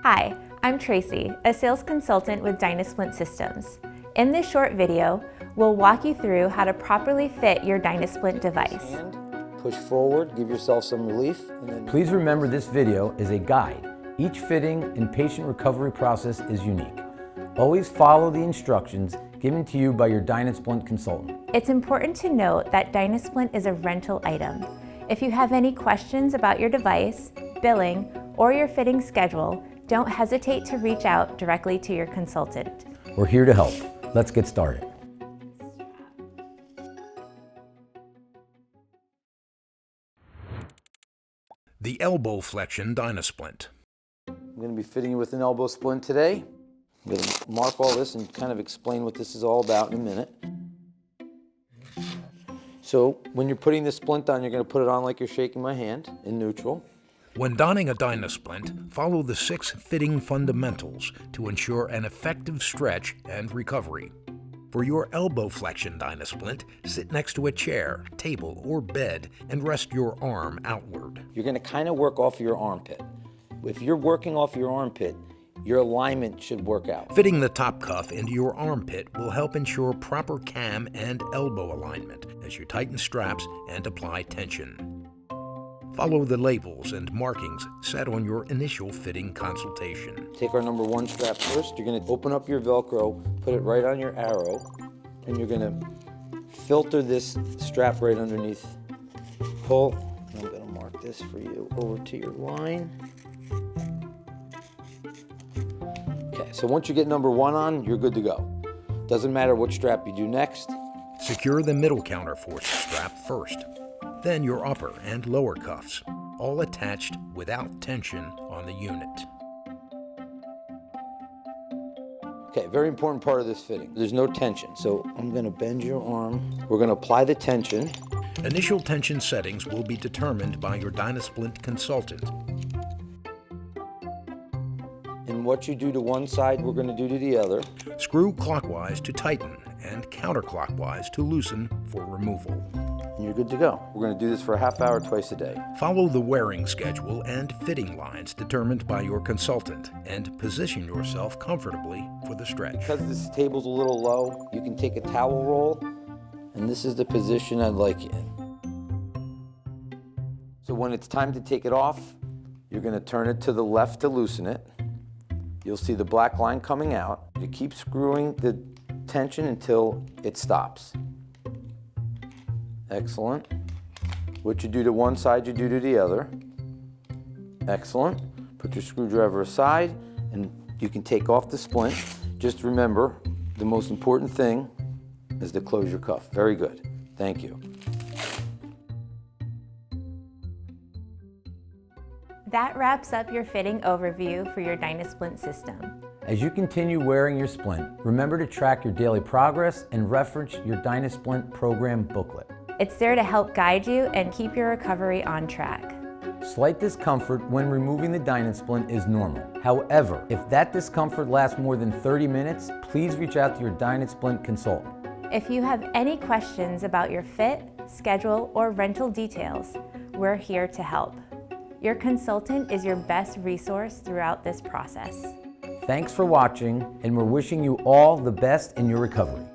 Hi, I'm Tracy, a sales consultant with Dynasplint Systems. In this short video, we'll walk you through how to properly fit your Dynasplint device. Hand, push forward, give yourself some relief. And then Please remember this video is a guide. Each fitting and patient recovery process is unique. Always follow the instructions given to you by your Dynasplint consultant. It's important to note that Dynasplint is a rental item. If you have any questions about your device, billing, or your fitting schedule, don't hesitate to reach out directly to your consultant. We're here to help. Let's get started. The Elbow Flexion Dynasplint. I'm going to be fitting you with an elbow splint today. I'm going to mark all this and kind of explain what this is all about in a minute. So when you're putting the splint on, you're going to put it on like you're shaking my hand in neutral. When donning a Dynasplint, follow the 6 fitting fundamentals to ensure an effective stretch and recovery. For your elbow flexion Dynasplint, sit next to a chair, table, or bed and rest your arm outward. You're going to kind of work off your armpit. If you're working off your armpit, your alignment should work out. Fitting the top cuff into your armpit will help ensure proper cam and elbow alignment as you tighten straps and apply tension. Follow the labels and markings set on your initial fitting consultation. Take our number 1 strap first. You're going to open up your Velcro, put it right on your arrow, and you're going to filter this strap right underneath. Pull, and I'm going to mark this for you over to your line. Okay, so once you get number 1 on, you're good to go. Doesn't matter what strap you do next. Secure the middle counterforce strap first, then your upper and lower cuffs, all attached without tension on the unit. Okay, very important part of this fitting. There's no tension, so I'm going to bend your arm. We're going to apply the tension. Initial tension settings will be determined by your Dynasplint consultant. And what you do to one side, we're going to do to the other. Screw clockwise to tighten and counterclockwise to loosen for removal. And you're good to go. We're going to do this for a half hour twice a day. Follow the wearing schedule and fitting lines determined by your consultant and position yourself comfortably for the stretch. Because this table's a little low, you can take a towel roll, and this is the position I'd like it in. So when it's time to take it off, you're going to turn it to the left to loosen it. You'll see the black line coming out. You keep screwing the tension until it stops. Excellent. What you do to one side, you do to the other. Excellent. Put your screwdriver aside and you can take off the splint. Just remember, the most important thing is to close your cuff. Very good. Thank you. That wraps up your fitting overview for your Dynasplint system. As you continue wearing your splint, remember to track your daily progress and reference your Dynasplint program booklet. It's there to help guide you and keep your recovery on track. Slight discomfort when removing the Dynasplint is normal. However, if that discomfort lasts more than 30 minutes, please reach out to your Dynasplint consultant. If you have any questions about your fit, schedule, or rental details, we're here to help. Your consultant is your best resource throughout this process. Thanks for watching, and we're wishing you all the best in your recovery.